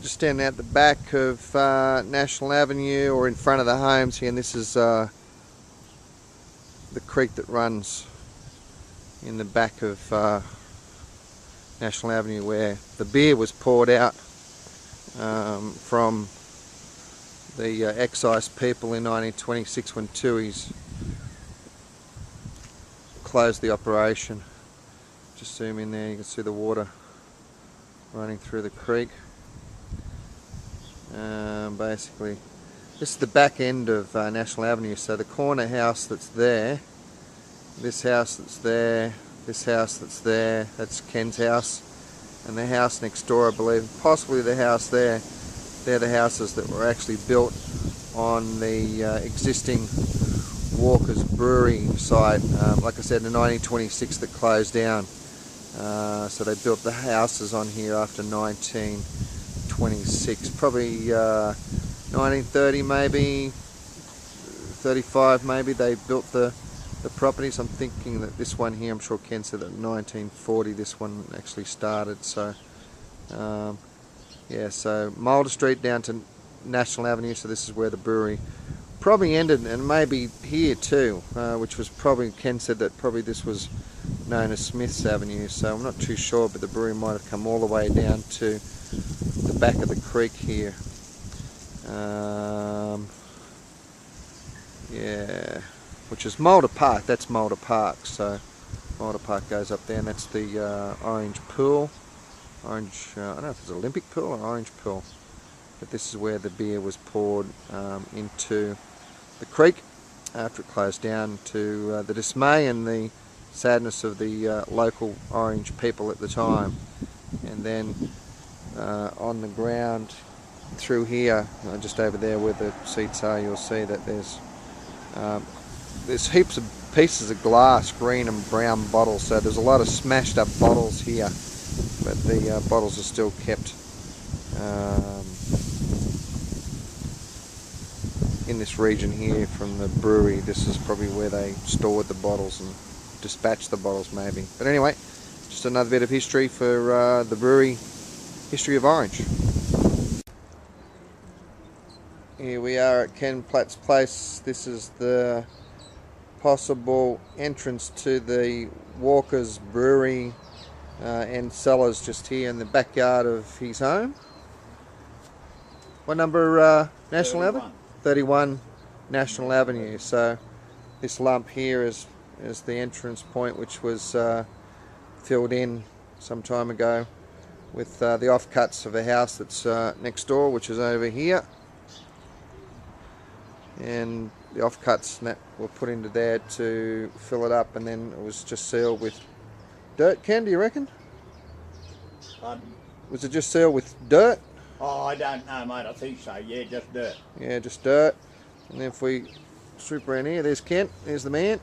Just standing out the back of National Avenue, or in front of the homes here, and this is the creek that runs in the back of National Avenue, where the beer was poured out from the excise people in 1926 when Tui's closed the operation. Just zoom in there, you can see the water running through the creek. Basically, this is the back end of National Avenue, so the corner house that's there, this house that's there, this house that's there, that's Ken's house, and the house next door, I believe, possibly the house there, they're the houses that were actually built on the existing Walker's Brewery site, like I said, in 1926 that closed down. So they built the houses on here after 1926, probably 1930 maybe, 35 maybe, they built the properties. I'm thinking that this one here, I'm sure Ken said that in 1940 this one actually started. So yeah, so Mulder Street down to National Avenue, so this is where the brewery probably ended, and maybe here too, which was probably, Ken said that probably this was known as Smith's Avenue, so I'm not too sure, but the brewery might have come all the way down to the back of the creek here. Yeah, which is Mulder Park. That's Mulder Park, so Mulder Park goes up there, and that's the orange pool. Orange, I don't know if it's Olympic pool or orange pool, but this is where the beer was poured into the creek after it closed down, to the dismay and the sadness of the local Orange people at the time. And then on the ground through here, just over there where the seats are, you'll see that there's heaps of pieces of glass, green and brown bottles, so there's a lot of smashed up bottles here, but the bottles are still kept in this region here from the brewery. This is probably where they stored the bottles and dispatched the bottles maybe. But anyway, just another bit of history for the brewery, history of Orange. Here we are at Ken Platt's place. This is the possible entrance to the Walker's Brewery and cellars, just here in the backyard of his home. What number National Avenue? 31 National Avenue. So this lump here is the entrance point, which was filled in some time ago with the offcuts of a house that's next door, which is over here. And the offcuts were put into there to fill it up, and then it was just sealed with dirt. Ken, do you reckon? Was it just sealed with dirt? Oh, I don't know, mate. I think so. Yeah, just dirt. Yeah, just dirt. And then if we swoop around here, there's Kent. There's the man.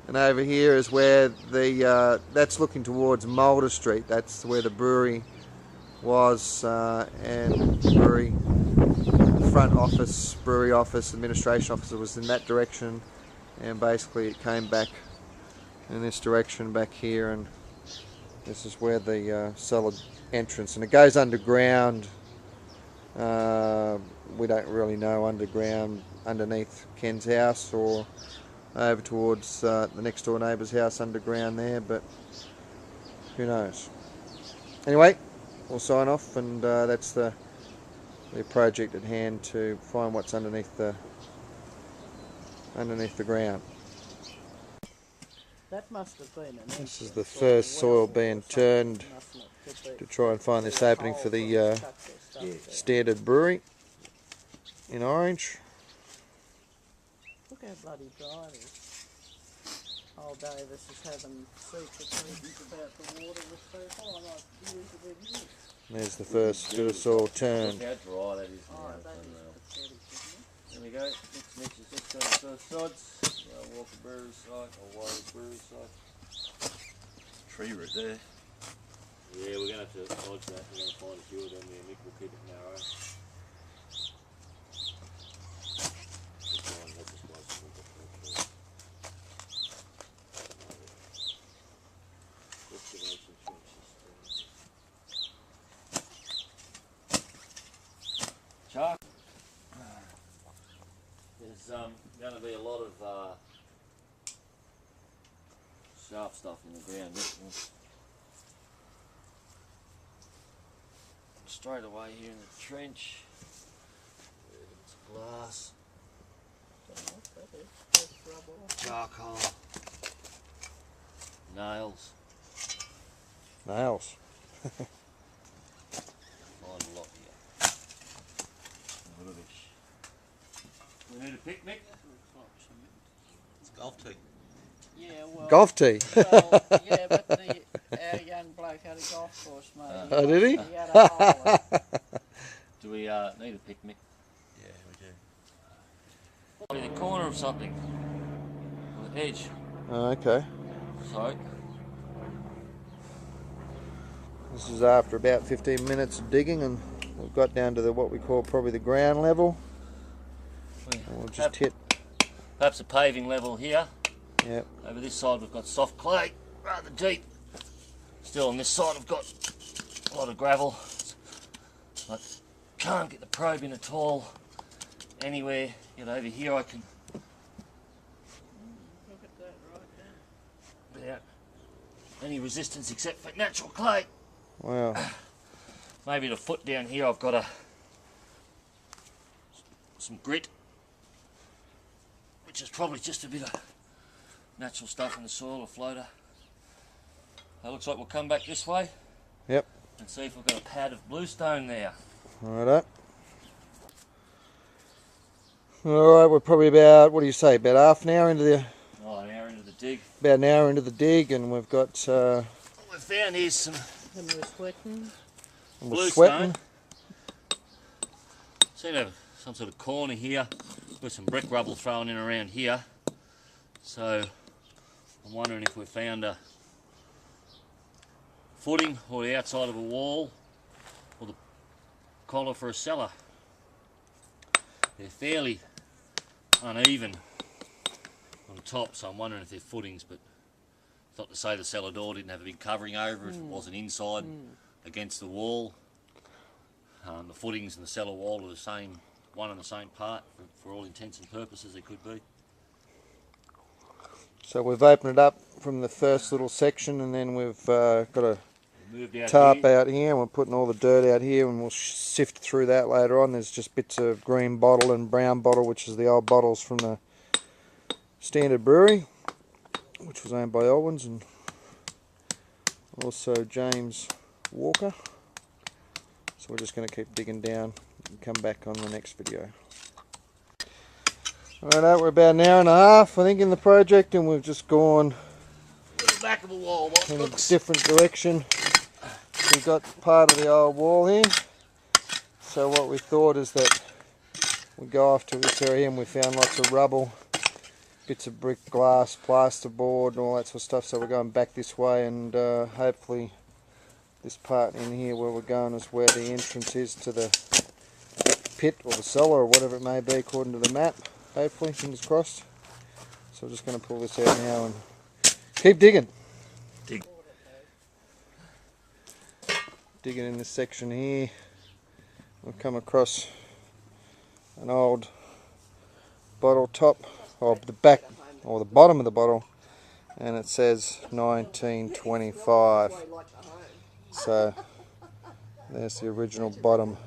And over here is where the that's looking towards Mulder Street. That's where the brewery was, and brewery front office, brewery office, administration office was in that direction, and basically it came back in this direction back here, and this is where the cellar entrance, and it goes underground. We don't really know, underground underneath Ken's house or over towards the next door neighbour's house underground there, but who knows. Anyway, we'll sign off, and that's the project at hand, to find what's underneath the ground. That must have been an This is the first soil being turned to try and find this opening for the standard brewery in Orange. Look how bloody dry it is. Old Davis is having secret meetings about the water with people. I'm like, There's the first bit of soil turned. Look how dry that is. oh, that is pathetic, isn't There we go. Next mix is just going to first sods. Walker Brewery site, or Warriors Brewery site. Tree root there. Yeah, we're going to have to dodge that. We're going to find a few of them there. Mick will keep it narrow. Chuck. There's going to be a lot of sharp stuff in the ground. Straight away here in the trench. It's glass. Charcoal. Nails. Nails. Find a lot here. Rubbish. We need a picnic. It's golf tee. Yeah, well. Golf tee. Well, yeah, but our young bloke had a golf course, mate. Oh, did he? He had a hole. Do we need a picnic? Yeah, we do. Probably the corner of something. On the edge. Oh, okay. So, This is after about 15 minutes of digging, and we've got down to what we call probably the ground level. And we'll just hit. perhaps a paving level here. Yep. Over this side we've got soft clay, rather deep. Still on this side I've got a lot of gravel. I can't get the probe in at all anywhere. Yet over here I can. Look at that right there. Without any resistance except for natural clay. Wow. Maybe the foot down here I've got some grit, which is probably just a bit of natural stuff in the soil, a floater. It looks like we'll come back this way. Yep. And see if we've got a pad of bluestone there. Alright. Alright, we're probably about, what do you say, about half an hour into the... Oh, an hour into the dig. About an hour into the dig, and we've got... What we found is some And we're sweating. we're sweating. Seem to have some sort of corner here with some brick rubble thrown in around here. So I'm wondering if we found a footing or the outside of a wall or the collar for a cellar. They're fairly uneven on top, so I'm wondering if they're footings, but it's not to say the cellar door didn't have a big covering over it, it wasn't inside against the wall. The footings and the cellar wall are the same, one and the same part for all intents and purposes they could be. So we've opened it up from the first little section, and then we've got a Moved out tarp here. out here, and we're putting all the dirt out here, and we'll sift through that later on. There's just bits of green bottle and brown bottle, which is the old bottles from the Standard Brewery, which was owned by Elwins, and also James Walker. So we're just going to keep digging down and come back on the next video. Alright, we're about an hour and a half, I think, in the project, and we've just gone To the back of a wall. What in a looks different direction. We've got part of the old wall here. So what we thought is that we go off to this area, and we found lots of rubble, bits of brick, glass, plasterboard and all that sort of stuff. So we're going back this way, and hopefully this part in here where we're going is where the entrance is to the pit or the cellar or whatever it may be according to the map. Hopefully, fingers crossed. So we're just going to pull this out now and keep digging. Digging in this section here, we've come across an old bottle top, or the back, or the bottom of the bottle, and it says 1925. So there's the original bottom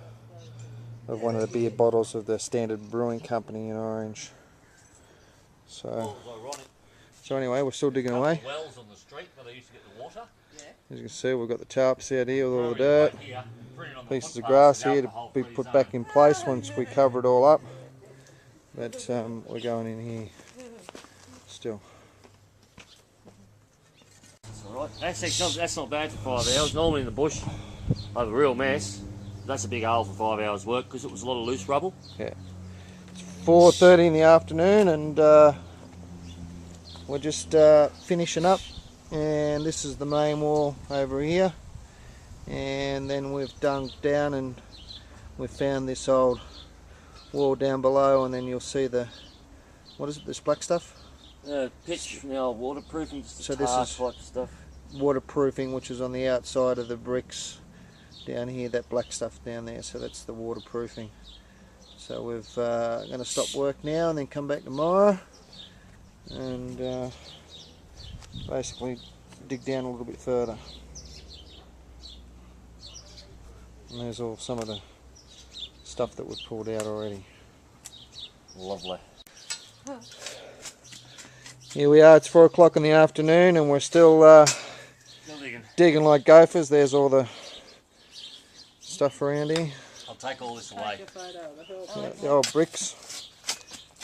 of one of the beer bottles of the Standard Brewing Company in Orange. So anyway, we're still digging away. wells on the street where they used to get the water. As you can see, we've got the tarps out here with all the dirt, Here, printed on the pieces of footpath grass is here to be alcohol-free put zone. back in place once we cover it all up. But we're going in here still. That's alright. That's not bad for 5 hours. Normally in the bush, I have a real mess. That's a big hole for 5 hours work because it was a lot of loose rubble. Yeah. It's 4:30 in the afternoon, and we're just finishing up. And this is the main wall over here. And then we've dug down and we've found this old wall down below, and then you'll see the, what is it, this black stuff? Pitch from the old waterproofing, just So the this tar is- type stuff. Waterproofing, which is on the outside of the bricks down here, that black stuff down there, so that's the waterproofing. So we've going to stop work now and then come back tomorrow and basically dig down a little bit further. And there's all some of the stuff that we've pulled out already. Lovely. Here we are, it's 4 o'clock in the afternoon and we're still digging like gophers. There's all the stuff around here. I'll take all this away. The old bricks,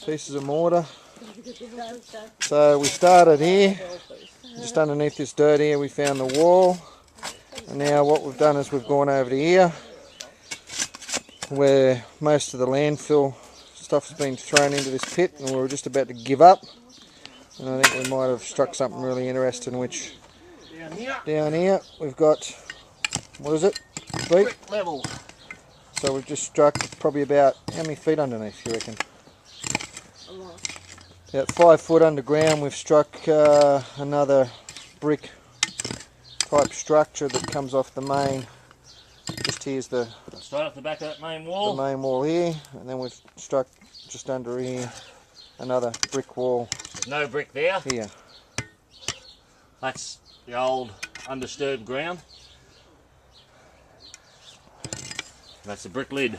pieces of mortar. So we started here, just underneath this dirt here we found the wall. And now what we've done is we've gone over to here, where most of the landfill stuff has been thrown into this pit, and we were just about to give up. And I think we might have struck something really interesting, which down here we've got, what is it? Brick level. So we've just struck probably about, how many feet underneath you reckon? About 5 foot underground we've struck another brick type structure that comes off the main. Just here's the Straight off the back of that main wall. The main wall here, and then we've struck just under here another brick wall. No brick there. Here. That's the old undisturbed ground. That's the brick lid.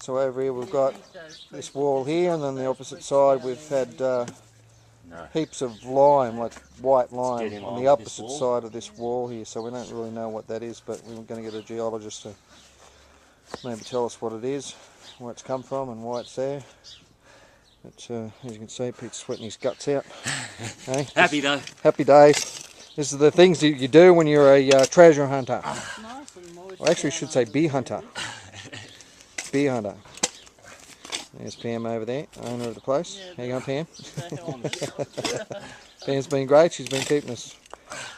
So over here we've got this wall here, and on the opposite side we've had heaps of lime, like white lime, on the opposite side of this wall here. So we don't really know what that is, but we're going to get a geologist to maybe tell us what it is, where it's come from and why it's there. But as you can see, Pete's sweating his guts out. Hey, Happy though. Happy days. This is the things that you do when you're a treasure hunter. Well, actually I should say bee hunter. Bee hunter. There's Pam over there, owner of the place. How you going, Pam? Pam's been great. She's been keeping us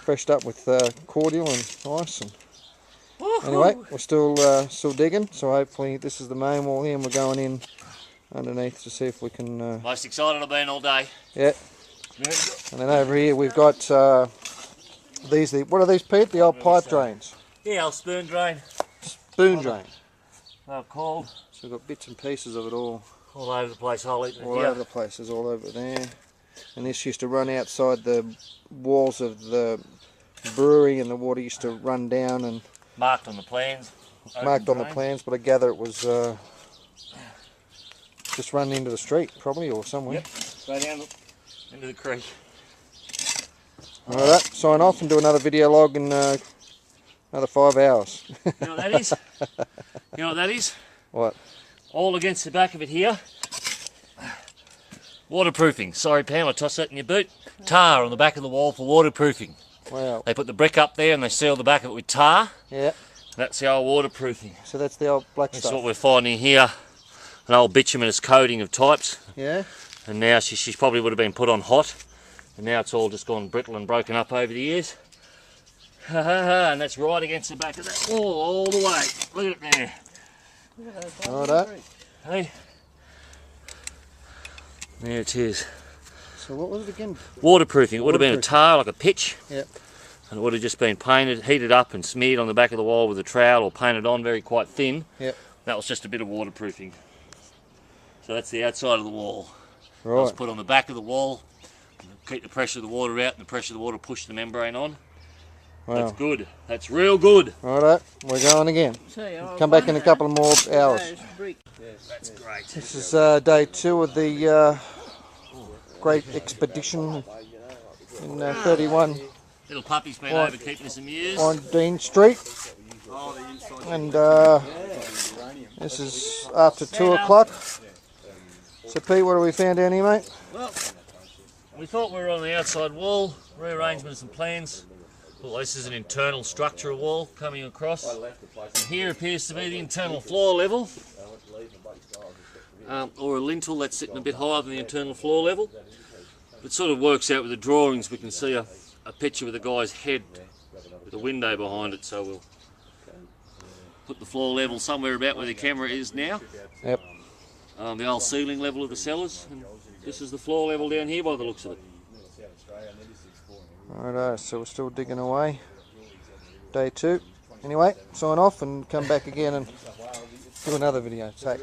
freshed up with cordial and ice. And anyway, we're still digging. So hopefully this is the main wall here, and we're going in underneath to see if we can. Most excited I've been all day. Yeah. And then over here we've got these. What are these, Pete? The old pipe drains. Yeah, old spoon drain. Spoon drain. They're called. So we've got bits and pieces of it all over the place. all over the place. There's all over there. And this used to run outside the walls of the brewery, and the water used to run down and marked on the plans. Marked on the plans, but I gather it was just run into the street, probably, or somewhere. Yep. Go down into the creek. Alright, sign off and do another video log in another 5 hours. You know what that is? You know what that is? What? All against the back of it here. Waterproofing. Sorry, Pam, I tossed that in your boot. Tar on the back of the wall for waterproofing. Wow. They put the brick up there and they seal the back of it with tar. Yeah. That's the old waterproofing. So that's the old black That's stuff. what we're finding here. An old bituminous coating of types. Yeah. And now she probably would have been put on hot. And now it's all just gone brittle and broken up over the years. And that's right against the back of that wall all the way. Look at it there. Alright. Hey. There it is. So what was it again? Waterproofing. It would have been a tar, like a pitch. Yep. And it would have just been painted, heated up and smeared on the back of the wall with a trowel, or painted on very quite thin. Yep. That was just a bit of waterproofing. So that's the outside of the wall. Right. That was put on the back of the wall. Keep the pressure of the water out, and the pressure of the water push the membrane on. Wow. That's good. That's real good. Alright, we're going again. Come back in a couple of more hours. That's great. This is day 2 of the great expedition in 31 Little puppy's been over keeping us amused. on Dean Street. And this is after 2 o'clock. So Pete, what have we found down here, mate? Well, we thought we were on the outside wall, rearrangement of some plans. Well, this is an internal structural wall coming across. And here appears to be the internal floor level, or a lintel that's sitting a bit higher than the internal floor level. It sort of works out with the drawings. We can see a picture with a guy's head with a window behind it, so we'll put the floor level somewhere about where the camera is now. Yep. The old ceiling level of the cellars. And this is the floor level down here by the looks of it. Alright, so we're still digging away. Day 2. Anyway, sign off and come back again and do another video. Take.